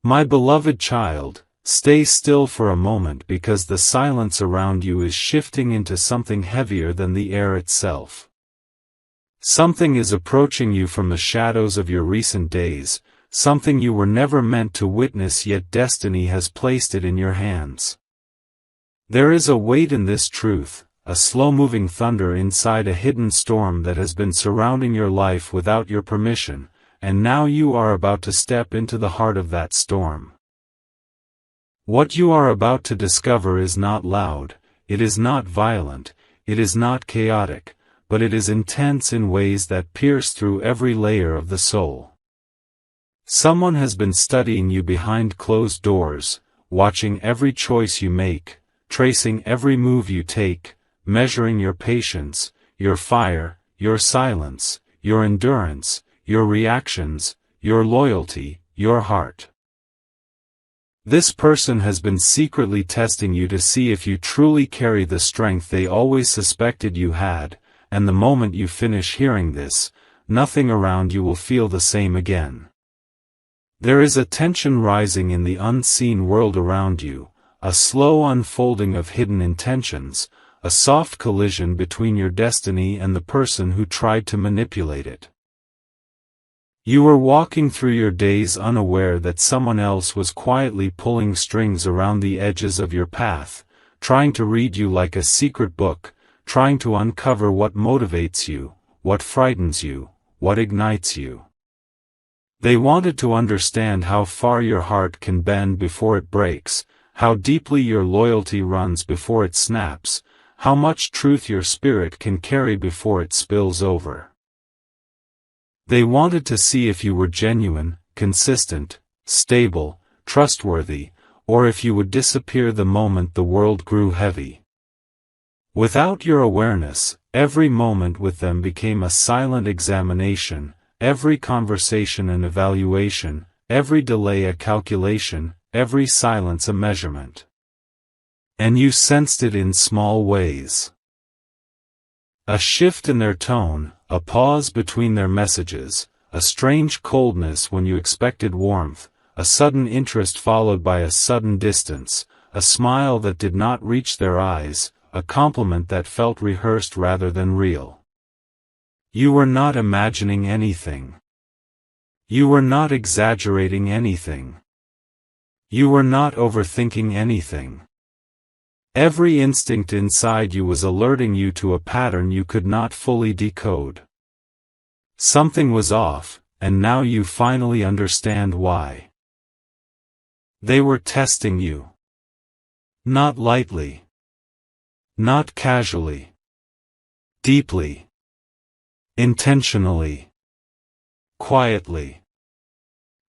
My beloved child, stay still for a moment because the silence around you is shifting into something heavier than the air itself. Something is approaching you from the shadows of your recent days, something you were never meant to witness, yet destiny has placed it in your hands. There is a weight in this truth, a slow-moving thunder inside a hidden storm that has been surrounding your life without your permission, and now you are about to step into the heart of that storm. What you are about to discover is not loud, it is not violent, it is not chaotic, but it is intense in ways that pierce through every layer of the soul. Someone has been studying you behind closed doors, watching every choice you make, tracing every move you take, measuring your patience, your fire, your silence, your endurance, your reactions, your loyalty, your heart. This person has been secretly testing you to see if you truly carry the strength they always suspected you had, and the moment you finish hearing this, nothing around you will feel the same again. There is a tension rising in the unseen world around you, a slow unfolding of hidden intentions, a soft collision between your destiny and the person who tried to manipulate it. You were walking through your days unaware that someone else was quietly pulling strings around the edges of your path, trying to read you like a secret book, trying to uncover what motivates you, what frightens you, what ignites you. They wanted to understand how far your heart can bend before it breaks, how deeply your loyalty runs before it snaps, how much truth your spirit can carry before it spills over. They wanted to see if you were genuine, consistent, stable, trustworthy, or if you would disappear the moment the world grew heavy. Without your awareness, every moment with them became a silent examination, every conversation an evaluation, every delay a calculation, every silence a measurement. And you sensed it in small ways. A shift in their tone, a pause between their messages, a strange coldness when you expected warmth, a sudden interest followed by a sudden distance, a smile that did not reach their eyes, a compliment that felt rehearsed rather than real. You were not imagining anything. You were not exaggerating anything. You were not overthinking anything. Every instinct inside you was alerting you to a pattern you could not fully decode. Something was off, and now you finally understand why. They were testing you. Not lightly. Not casually. Deeply. Intentionally. Quietly.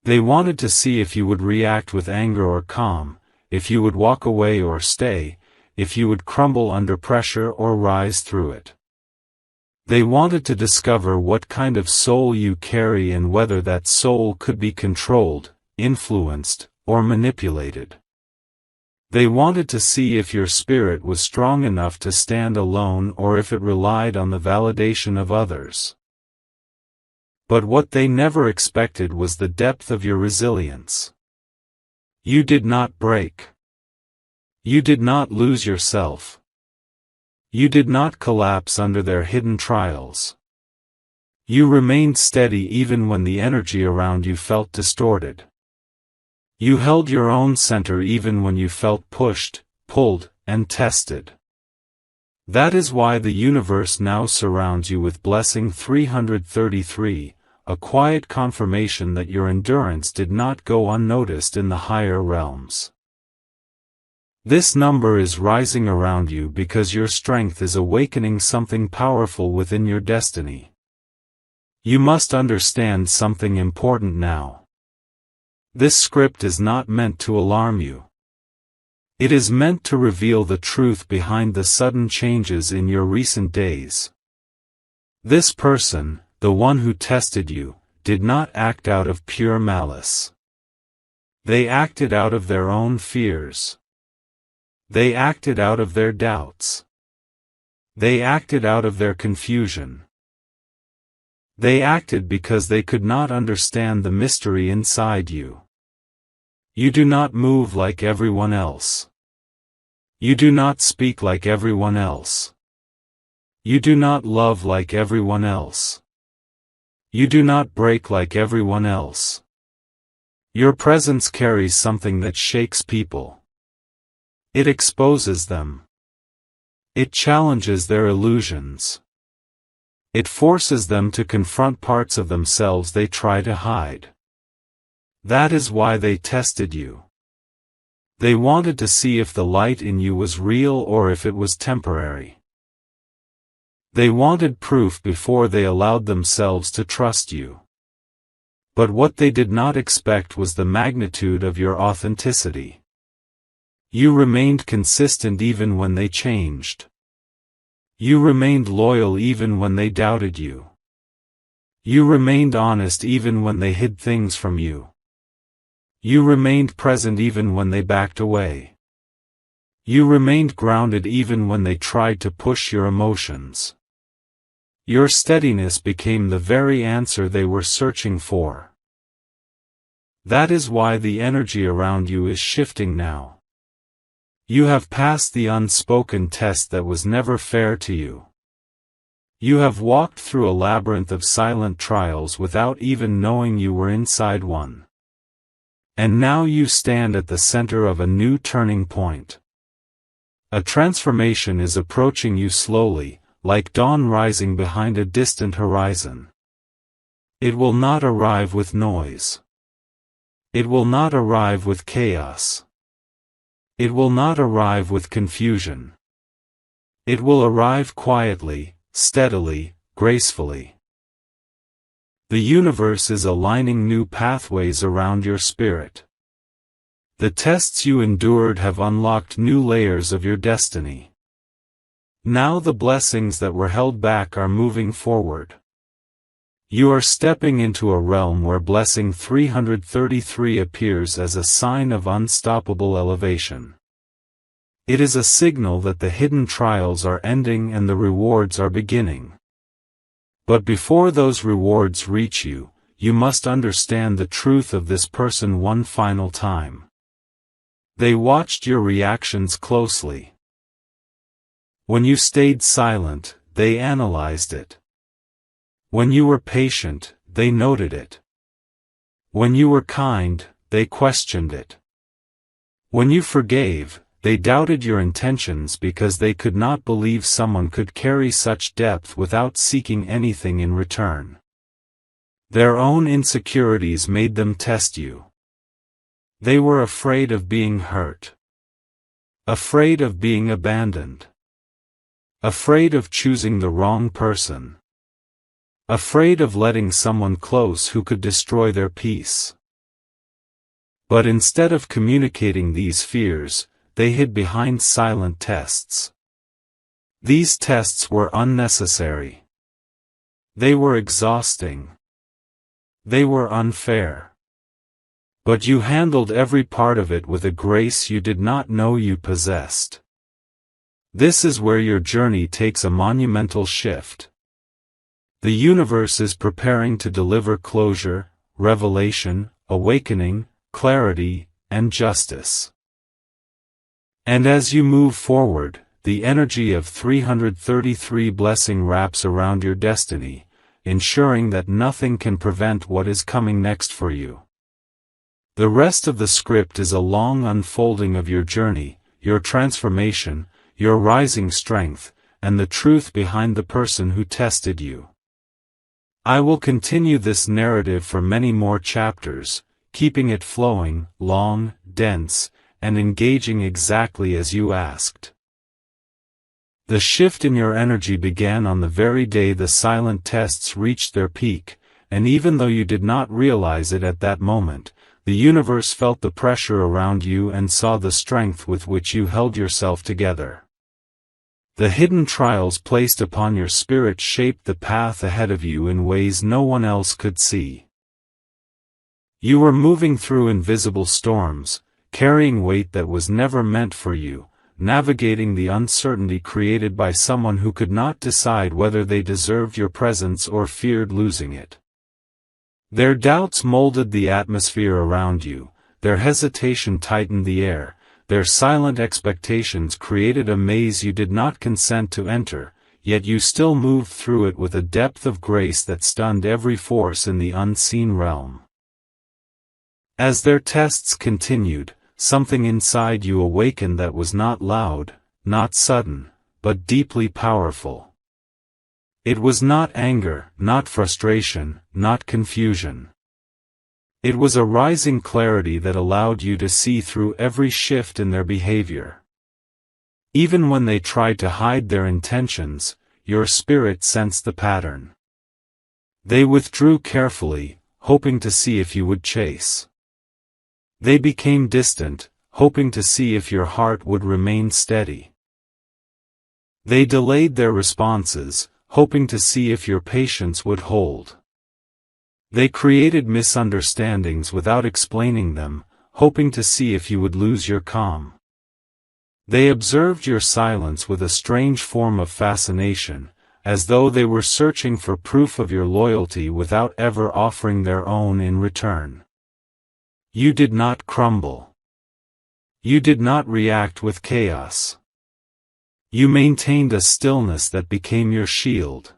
They wanted to see if you would react with anger or calm, if you would walk away or stay, if you would crumble under pressure or rise through it. They wanted to discover what kind of soul you carry and whether that soul could be controlled, influenced, or manipulated. They wanted to see if your spirit was strong enough to stand alone or if it relied on the validation of others. But what they never expected was the depth of your resilience. You did not break. You did not lose yourself. You did not collapse under their hidden trials. You remained steady even when the energy around you felt distorted. You held your own center even when you felt pushed, pulled, and tested. That is why the universe now surrounds you with blessing 333, a quiet confirmation that your endurance did not go unnoticed in the higher realms. This number is rising around you because your strength is awakening something powerful within your destiny. You must understand something important now. This script is not meant to alarm you. It is meant to reveal the truth behind the sudden changes in your recent days. This person, the one who tested you, did not act out of pure malice. They acted out of their own fears. They acted out of their doubts. They acted out of their confusion. They acted because they could not understand the mystery inside you. You do not move like everyone else. You do not speak like everyone else. You do not love like everyone else. You do not break like everyone else. Your presence carries something that shakes people. It exposes them. It challenges their illusions. It forces them to confront parts of themselves they try to hide. That is why they tested you. They wanted to see if the light in you was real or if it was temporary. They wanted proof before they allowed themselves to trust you. But what they did not expect was the magnitude of your authenticity. You remained consistent even when they changed. You remained loyal even when they doubted you. You remained honest even when they hid things from you. You remained present even when they backed away. You remained grounded even when they tried to push your emotions. Your steadiness became the very answer they were searching for. That is why the energy around you is shifting now. You have passed the unspoken test that was never fair to you. You have walked through a labyrinth of silent trials without even knowing you were inside one. And now you stand at the center of a new turning point. A transformation is approaching you slowly, like dawn rising behind a distant horizon. It will not arrive with noise. It will not arrive with chaos. It will not arrive with confusion. It will arrive quietly, steadily, gracefully. The universe is aligning new pathways around your spirit. The tests you endured have unlocked new layers of your destiny. Now the blessings that were held back are moving forward. You are stepping into a realm where blessing 333 appears as a sign of unstoppable elevation. It is a signal that the hidden trials are ending and the rewards are beginning. But before those rewards reach you, you must understand the truth of this person one final time. They watched your reactions closely. When you stayed silent, they analyzed it. When you were patient, they noted it. When you were kind, they questioned it. When you forgave, they doubted your intentions because they could not believe someone could carry such depth without seeking anything in return. Their own insecurities made them test you. They were afraid of being hurt. Afraid of being abandoned. Afraid of choosing the wrong person. Afraid of letting someone close who could destroy their peace. But instead of communicating these fears, they hid behind silent tests. These tests were unnecessary. They were exhausting. They were unfair. But you handled every part of it with a grace you did not know you possessed. This is where your journey takes a monumental shift. The universe is preparing to deliver closure, revelation, awakening, clarity, and justice. And as you move forward, the energy of 333 blessing wraps around your destiny, ensuring that nothing can prevent what is coming next for you. The rest of the script is a long unfolding of your journey, your transformation, your rising strength, and the truth behind the person who tested you. I will continue this narrative for many more chapters, keeping it flowing, long, dense, and engaging exactly as you asked. The shift in your energy began on the very day the silent tests reached their peak, and even though you did not realize it at that moment, the universe felt the pressure around you and saw the strength with which you held yourself together. The hidden trials placed upon your spirit shaped the path ahead of you in ways no one else could see. You were moving through invisible storms, carrying weight that was never meant for you, navigating the uncertainty created by someone who could not decide whether they deserved your presence or feared losing it. Their doubts molded the atmosphere around you, their hesitation tightened the air, their silent expectations created a maze you did not consent to enter, yet you still moved through it with a depth of grace that stunned every force in the unseen realm. As their tests continued, something inside you awakened that was not loud, not sudden, but deeply powerful. It was not anger, not frustration, not confusion. It was a rising clarity that allowed you to see through every shift in their behavior. Even when they tried to hide their intentions, your spirit sensed the pattern. They withdrew carefully, hoping to see if you would chase. They became distant, hoping to see if your heart would remain steady. They delayed their responses, hoping to see if your patience would hold. They created misunderstandings without explaining them, hoping to see if you would lose your calm. They observed your silence with a strange form of fascination, as though they were searching for proof of your loyalty without ever offering their own in return. You did not crumble. You did not react with chaos. You maintained a stillness that became your shield.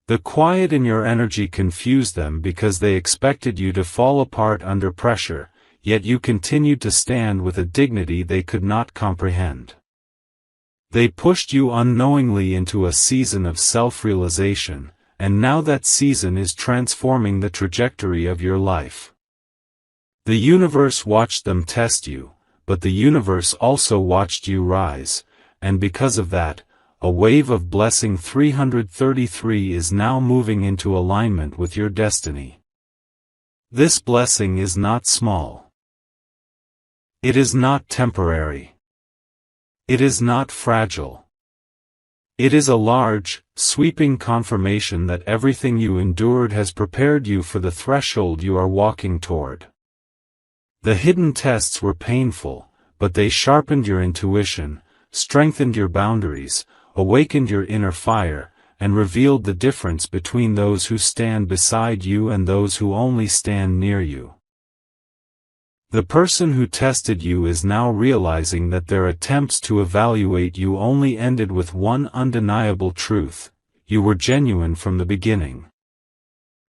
The quiet in your energy confused them because they expected you to fall apart under pressure, yet you continued to stand with a dignity they could not comprehend. They pushed you unknowingly into a season of self-realization, and now that season is transforming the trajectory of your life. The universe watched them test you, but the universe also watched you rise, and because of that, a wave of blessing 333 is now moving into alignment with your destiny. This blessing is not small. It is not temporary. It is not fragile. It is a large, sweeping confirmation that everything you endured has prepared you for the threshold you are walking toward. The hidden tests were painful, but they sharpened your intuition, strengthened your boundaries, awakened your inner fire, and revealed the difference between those who stand beside you and those who only stand near you. The person who tested you is now realizing that their attempts to evaluate you only ended with one undeniable truth: you were genuine from the beginning.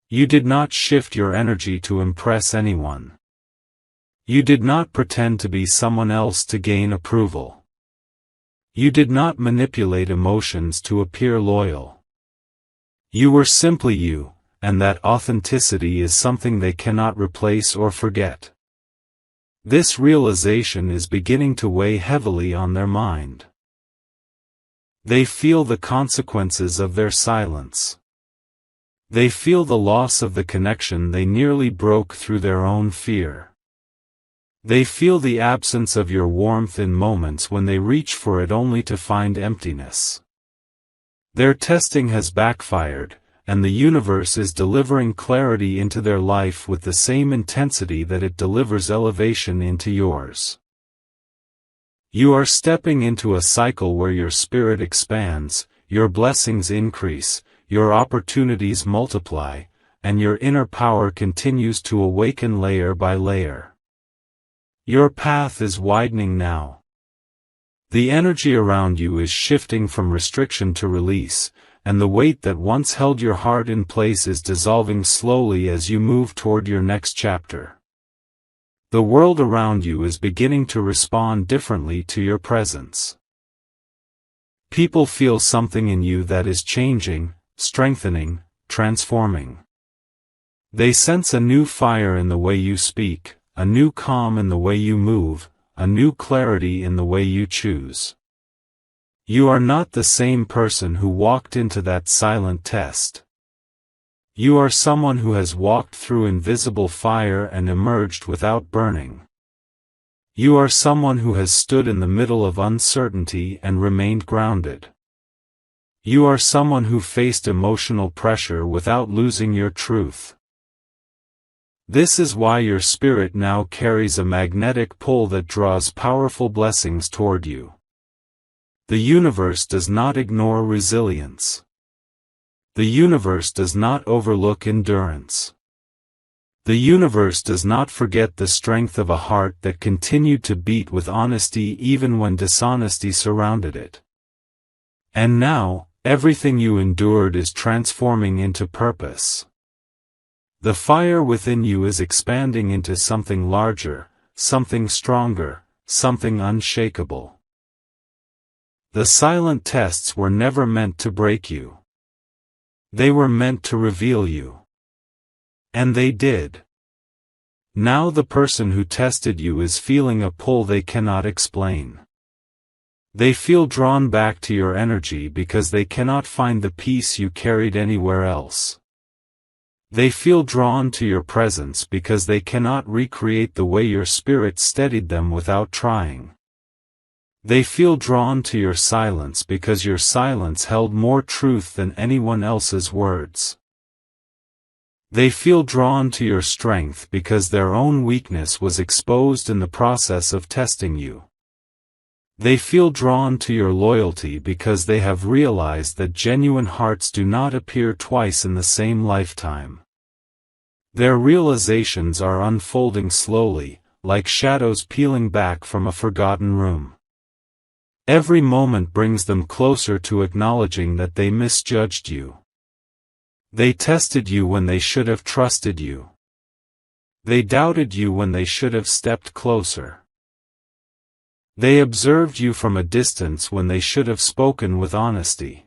You did not shift your energy to impress anyone. You did not pretend to be someone else to gain approval. You did not manipulate emotions to appear loyal. You were simply you, and that authenticity is something they cannot replace or forget. This realization is beginning to weigh heavily on their mind. They feel the consequences of their silence. They feel the loss of the connection they nearly broke through their own fear. They feel the absence of your warmth in moments when they reach for it only to find emptiness. Their testing has backfired, and the universe is delivering clarity into their life with the same intensity that it delivers elevation into yours. You are stepping into a cycle where your spirit expands, your blessings increase, your opportunities multiply, and your inner power continues to awaken layer by layer. Your path is widening now. The energy around you is shifting from restriction to release, and the weight that once held your heart in place is dissolving slowly as you move toward your next chapter. The world around you is beginning to respond differently to your presence. People feel something in you that is changing, strengthening, transforming. They sense a new fire in the way you speak, a new calm in the way you move, a new clarity in the way you choose. You are not the same person who walked into that silent test. You are someone who has walked through invisible fire and emerged without burning. You are someone who has stood in the middle of uncertainty and remained grounded. You are someone who faced emotional pressure without losing your truth. This is why your spirit now carries a magnetic pull that draws powerful blessings toward you. The universe does not ignore resilience. The universe does not overlook endurance. The universe does not forget the strength of a heart that continued to beat with honesty even when dishonesty surrounded it. And now, everything you endured is transforming into purpose. The fire within you is expanding into something larger, something stronger, something unshakable. The silent tests were never meant to break you. They were meant to reveal you. And they did. Now the person who tested you is feeling a pull they cannot explain. They feel drawn back to your energy because they cannot find the peace you carried anywhere else. They feel drawn to your presence because they cannot recreate the way your spirit steadied them without trying. They feel drawn to your silence because your silence held more truth than anyone else's words. They feel drawn to your strength because their own weakness was exposed in the process of testing you. They feel drawn to your loyalty because they have realized that genuine hearts do not appear twice in the same lifetime. Their realizations are unfolding slowly, like shadows peeling back from a forgotten room. Every moment brings them closer to acknowledging that they misjudged you. They tested you when they should have trusted you. They doubted you when they should have stepped closer. They observed you from a distance when they should have spoken with honesty.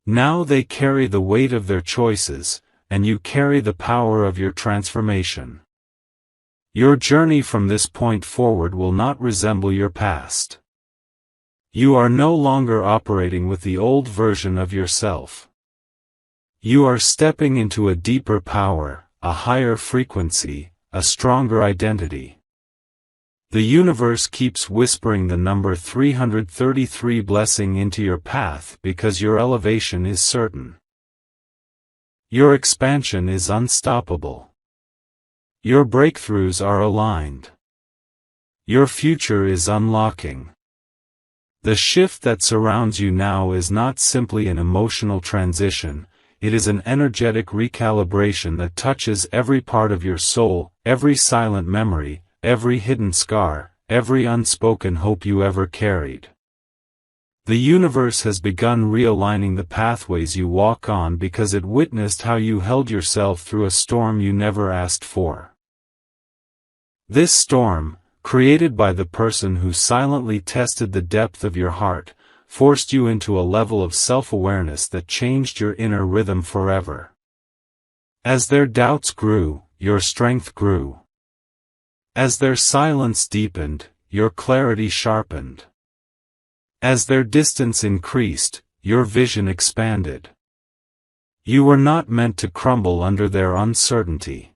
Now they carry the weight of their choices, and you carry the power of your transformation. Your journey from this point forward will not resemble your past. You are no longer operating with the old version of yourself. You are stepping into a deeper power, a higher frequency, a stronger identity. The universe keeps whispering the number 333 blessing into your path because your elevation is certain. Your expansion is unstoppable. Your breakthroughs are aligned. Your future is unlocking. The shift that surrounds you now is not simply an emotional transition, it is an energetic recalibration that touches every part of your soul, every silent memory, every hidden scar, every unspoken hope you ever carried. The universe has begun realigning the pathways you walk on because it witnessed how you held yourself through a storm you never asked for. This storm, created by the person who silently tested the depth of your heart, forced you into a level of self-awareness that changed your inner rhythm forever. As their doubts grew, your strength grew. As their silence deepened, your clarity sharpened. As their distance increased, your vision expanded. You were not meant to crumble under their uncertainty.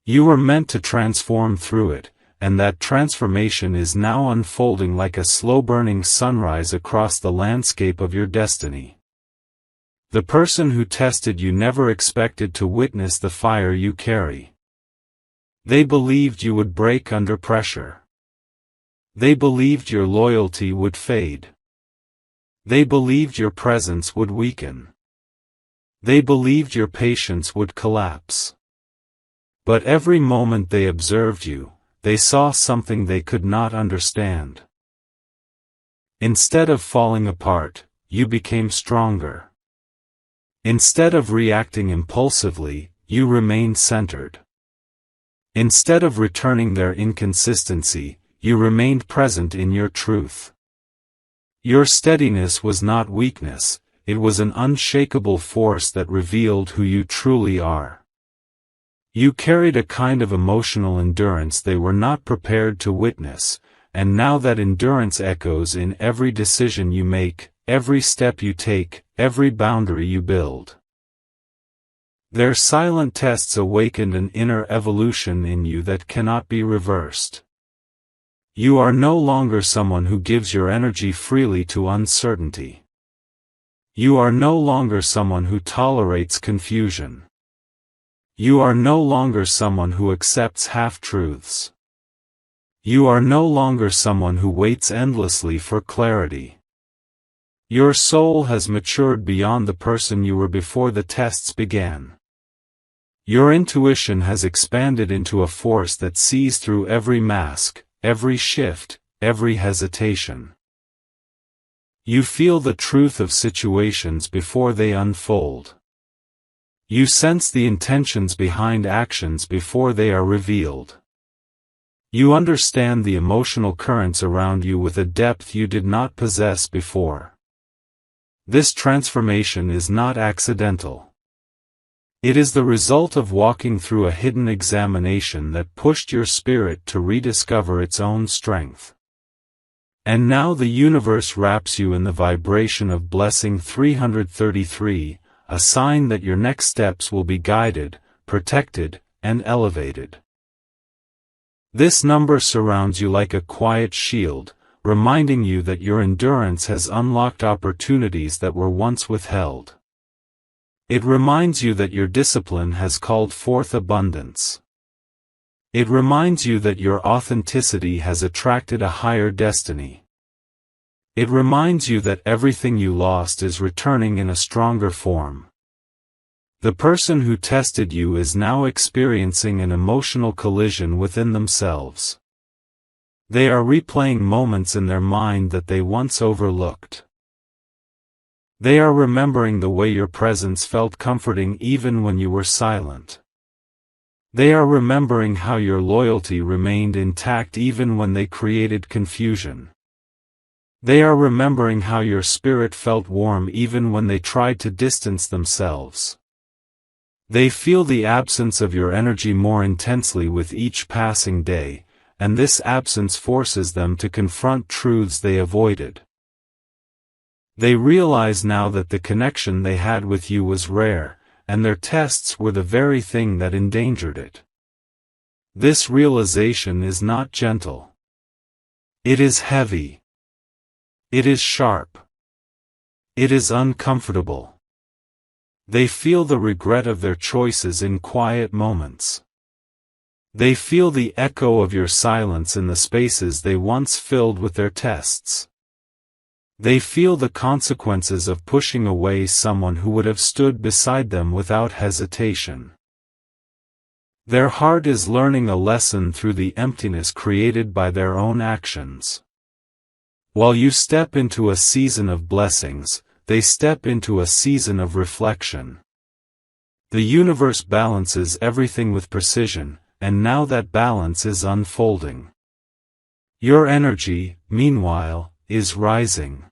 You were meant to transform through it, and that transformation is now unfolding like a slow-burning sunrise across the landscape of your destiny. The person who tested you never expected to witness the fire you carry. They believed you would break under pressure. They believed your loyalty would fade. They believed your presence would weaken. They believed your patience would collapse. But every moment they observed you, they saw something they could not understand. Instead of falling apart, you became stronger. Instead of reacting impulsively, you remained centered. Instead of returning their inconsistency, you remained present in your truth. Your steadiness was not weakness, it was an unshakable force that revealed who you truly are. You carried a kind of emotional endurance they were not prepared to witness, and now that endurance echoes in every decision you make, every step you take, every boundary you build. Their silent tests awakened an inner evolution in you that cannot be reversed. You are no longer someone who gives your energy freely to uncertainty. You are no longer someone who tolerates confusion. You are no longer someone who accepts half-truths. You are no longer someone who waits endlessly for clarity. Your soul has matured beyond the person you were before the tests began. Your intuition has expanded into a force that sees through every mask, every shift, every hesitation. You feel the truth of situations before they unfold. You sense the intentions behind actions before they are revealed. You understand the emotional currents around you with a depth you did not possess before. This transformation is not accidental. It is the result of walking through a hidden examination that pushed your spirit to rediscover its own strength. And now the universe wraps you in the vibration of blessing 333, a sign that your next steps will be guided, protected, and elevated. This number surrounds you like a quiet shield, reminding you that your endurance has unlocked opportunities that were once withheld. It reminds you that your discipline has called forth abundance. It reminds you that your authenticity has attracted a higher destiny. It reminds you that everything you lost is returning in a stronger form. The person who tested you is now experiencing an emotional collision within themselves. They are replaying moments in their mind that they once overlooked. They are remembering the way your presence felt comforting even when you were silent. They are remembering how your loyalty remained intact even when they created confusion. They are remembering how your spirit felt warm even when they tried to distance themselves. They feel the absence of your energy more intensely with each passing day, and this absence forces them to confront truths they avoided. They realize now that the connection they had with you was rare, and their tests were the very thing that endangered it. This realization is not gentle. It is heavy. It is sharp. It is uncomfortable. They feel the regret of their choices in quiet moments. They feel the echo of your silence in the spaces they once filled with their tests. They feel the consequences of pushing away someone who would have stood beside them without hesitation. Their heart is learning a lesson through the emptiness created by their own actions. While you step into a season of blessings, they step into a season of reflection. The universe balances everything with precision, and now that balance is unfolding. Your energy, meanwhile, is rising.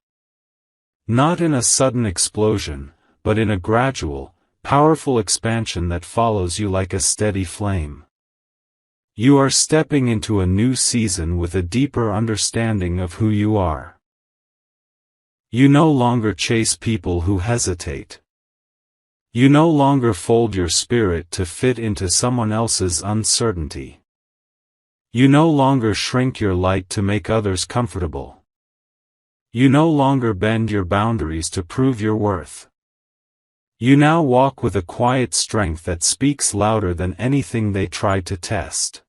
Not in a sudden explosion, but in a gradual, powerful expansion that follows you like a steady flame. You are stepping into a new season with a deeper understanding of who you are. You no longer chase people who hesitate. You no longer fold your spirit to fit into someone else's uncertainty. You no longer shrink your light to make others comfortable. You no longer bend your boundaries to prove your worth. You now walk with a quiet strength that speaks louder than anything they tried to test.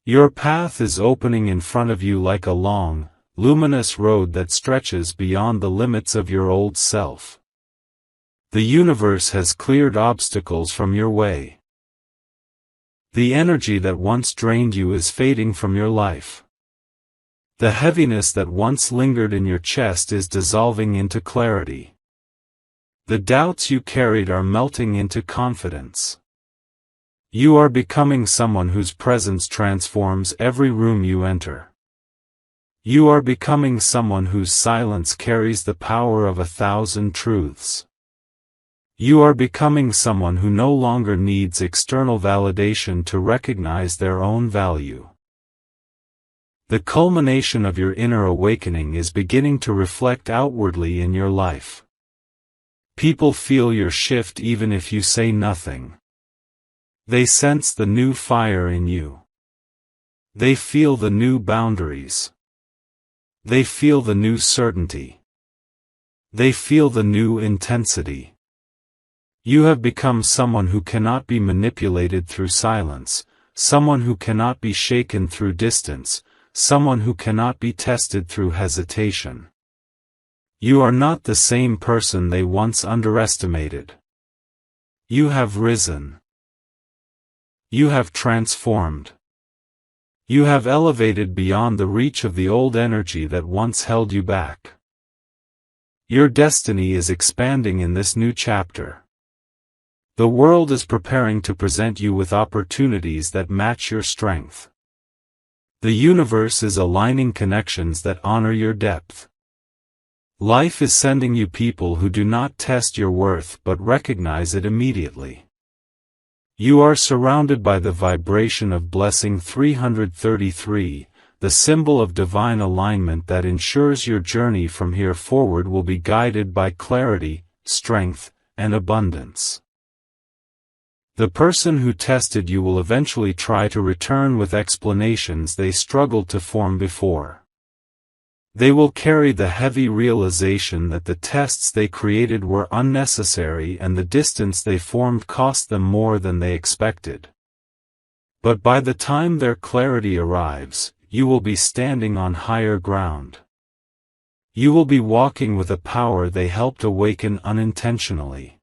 Your path is opening in front of you like a long, luminous road that stretches beyond the limits of your old self. The universe has cleared obstacles from your way. The energy that once drained you is fading from your life. The heaviness that once lingered in your chest is dissolving into clarity. The doubts you carried are melting into confidence. You are becoming someone whose presence transforms every room you enter. You are becoming someone whose silence carries the power of 1,000 truths. You are becoming someone who no longer needs external validation to recognize their own value. The culmination of your inner awakening is beginning to reflect outwardly in your life. People feel your shift even if you say nothing. They sense the new fire in you. They feel the new boundaries. They feel the new certainty. They feel the new intensity. You have become someone who cannot be manipulated through silence, someone who cannot be shaken through distance, someone who cannot be tested through hesitation. You are not the same person they once underestimated. You have risen. You have transformed. You have elevated beyond the reach of the old energy that once held you back. Your destiny is expanding in this new chapter. The world is preparing to present you with opportunities that match your strength. The universe is aligning connections that honor your depth. Life is sending you people who do not test your worth but recognize it immediately. You are surrounded by the vibration of blessing 333, the symbol of divine alignment that ensures your journey from here forward will be guided by clarity, strength, and abundance. The person who tested you will eventually try to return with explanations they struggled to form before. They will carry the heavy realization that the tests they created were unnecessary and the distance they formed cost them more than they expected. But by the time their clarity arrives, you will be standing on higher ground. You will be walking with a power they helped awaken unintentionally.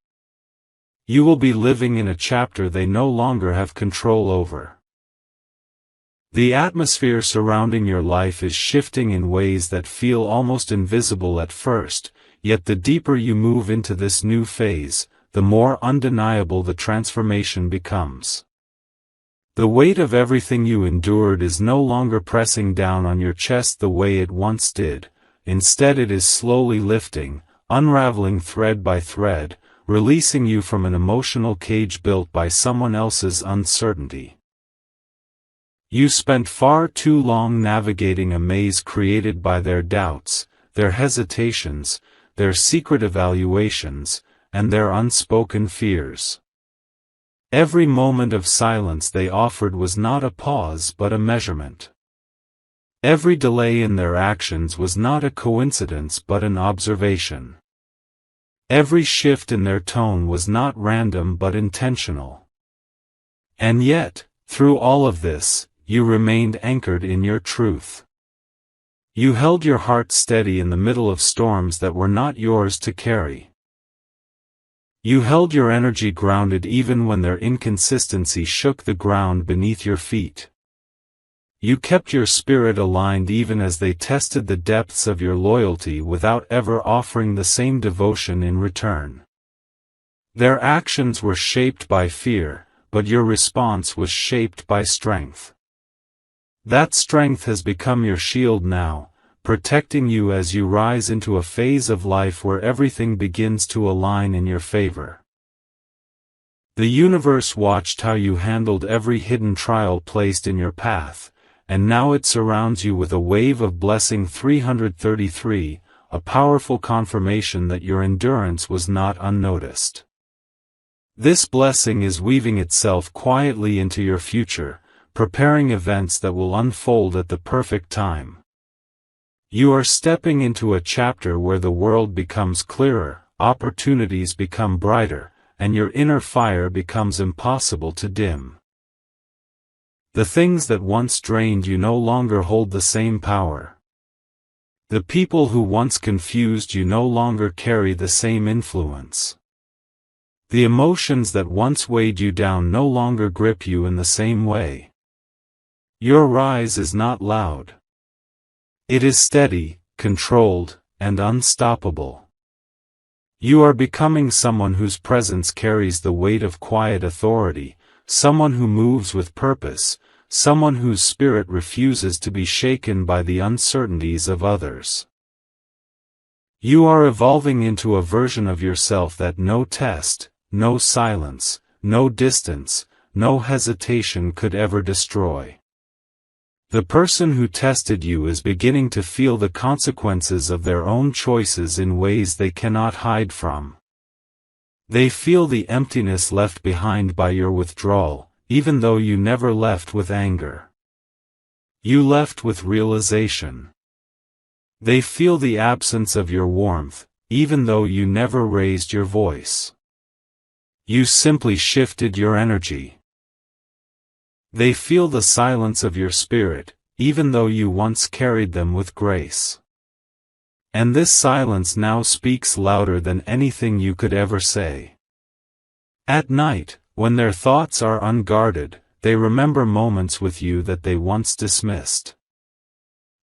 You will be living in a chapter they no longer have control over. The atmosphere surrounding your life is shifting in ways that feel almost invisible at first, yet the deeper you move into this new phase, the more undeniable the transformation becomes. The weight of everything you endured is no longer pressing down on your chest the way it once did. Instead, it is slowly lifting, unraveling thread by thread, releasing you from an emotional cage built by someone else's uncertainty. You spent far too long navigating a maze created by their doubts, their hesitations, their secret evaluations, and their unspoken fears. Every moment of silence they offered was not a pause but a measurement. Every delay in their actions was not a coincidence but an observation. Every shift in their tone was not random but intentional. And yet, through all of this, you remained anchored in your truth. You held your heart steady in the middle of storms that were not yours to carry. You held your energy grounded even when their inconsistency shook the ground beneath your feet. You kept your spirit aligned even as they tested the depths of your loyalty without ever offering the same devotion in return. Their actions were shaped by fear, but your response was shaped by strength. That strength has become your shield now, protecting you as you rise into a phase of life where everything begins to align in your favor. The universe watched how you handled every hidden trial placed in your path, and now it surrounds you with a wave of blessing 333, a powerful confirmation that your endurance was not unnoticed. This blessing is weaving itself quietly into your future, preparing events that will unfold at the perfect time. You are stepping into a chapter where the world becomes clearer, opportunities become brighter, and your inner fire becomes impossible to dim. The things that once drained you no longer hold the same power. The people who once confused you no longer carry the same influence. The emotions that once weighed you down no longer grip you in the same way. Your rise is not loud. It is steady, controlled, and unstoppable. You are becoming someone whose presence carries the weight of quiet authority, someone who moves with purpose, someone whose spirit refuses to be shaken by the uncertainties of others. You are evolving into a version of yourself that no test, no silence, no distance, no hesitation could ever destroy. The person who tested you is beginning to feel the consequences of their own choices in ways they cannot hide from. They feel the emptiness left behind by your withdrawal, even though you never left with anger. You left with realization. They feel the absence of your warmth, even though you never raised your voice. You simply shifted your energy. They feel the silence of your spirit, even though you once carried them with grace. And this silence now speaks louder than anything you could ever say. At night, when their thoughts are unguarded, they remember moments with you that they once dismissed.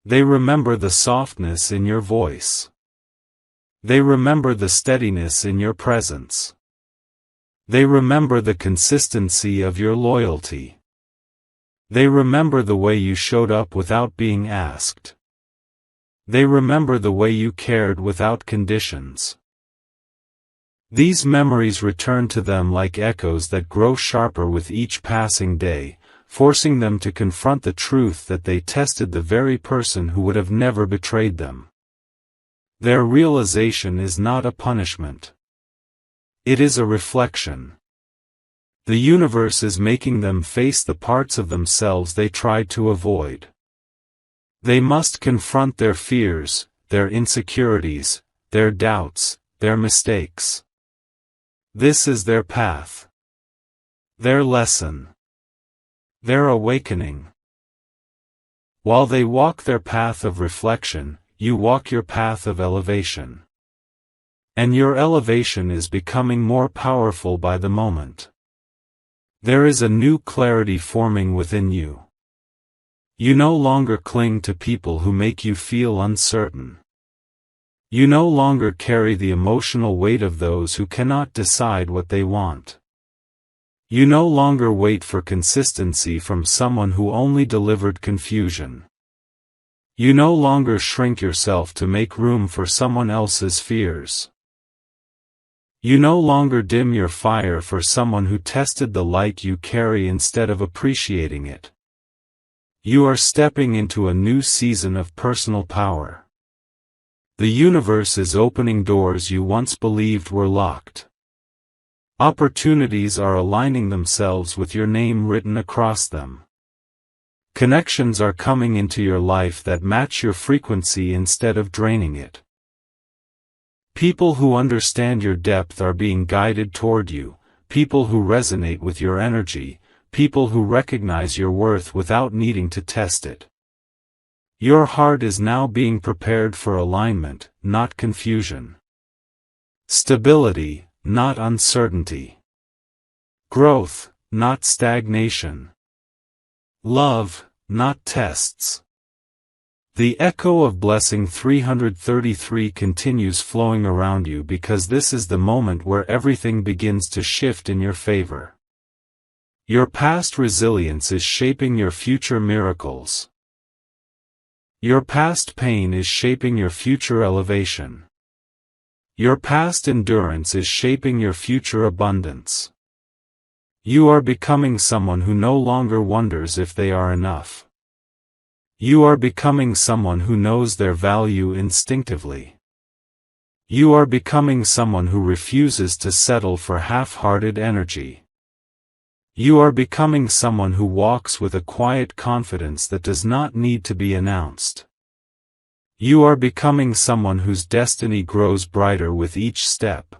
They remember the softness in your voice. They remember the steadiness in your presence. They remember the consistency of your loyalty. They remember the way you showed up without being asked. They remember the way you cared without conditions. These memories return to them like echoes that grow sharper with each passing day, forcing them to confront the truth that they tested the very person who would have never betrayed them. Their realization is not a punishment. It is a reflection. The universe is making them face the parts of themselves they tried to avoid. They must confront their fears, their insecurities, their doubts, their mistakes. This is their path. Their lesson. Their awakening. While they walk their path of reflection, you walk your path of elevation. And your elevation is becoming more powerful by the moment. There is a new clarity forming within you. You no longer cling to people who make you feel uncertain. You no longer carry the emotional weight of those who cannot decide what they want. You no longer wait for consistency from someone who only delivered confusion. You no longer shrink yourself to make room for someone else's fears. You no longer dim your fire for someone who tested the light you carry instead of appreciating it. You are stepping into a new season of personal power. The universe is opening doors you once believed were locked. Opportunities are aligning themselves with your name written across them. Connections are coming into your life that match your frequency instead of draining it. People who understand your depth are being guided toward you, people who resonate with your energy, people who recognize your worth without needing to test it. Your heart is now being prepared for alignment, not confusion. Stability, not uncertainty. Growth, not stagnation. Love, not tests. The echo of Blessing 333 continues flowing around you because this is the moment where everything begins to shift in your favor. Your past resilience is shaping your future miracles. Your past pain is shaping your future elevation. Your past endurance is shaping your future abundance. You are becoming someone who no longer wonders if they are enough. You are becoming someone who knows their value instinctively. You are becoming someone who refuses to settle for half-hearted energy. You are becoming someone who walks with a quiet confidence that does not need to be announced. You are becoming someone whose destiny grows brighter with each step.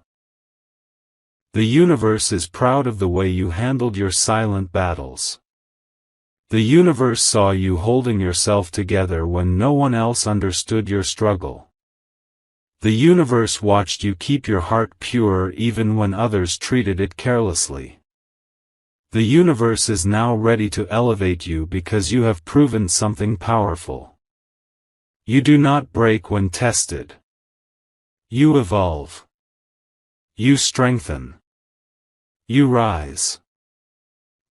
The universe is proud of the way you handled your silent battles. The universe saw you holding yourself together when no one else understood your struggle. The universe watched you keep your heart pure even when others treated it carelessly. The universe is now ready to elevate you because you have proven something powerful. You do not break when tested. You evolve. You strengthen. You rise.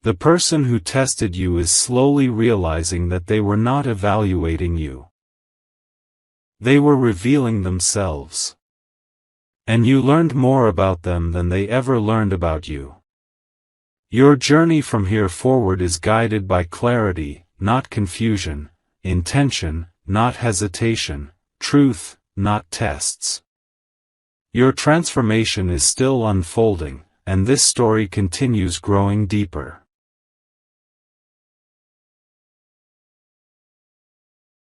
The person who tested you is slowly realizing that they were not evaluating you. They were revealing themselves. And you learned more about them than they ever learned about you. Your journey from here forward is guided by clarity, not confusion, intention, not hesitation, truth, not tests. Your transformation is still unfolding, and this story continues growing deeper.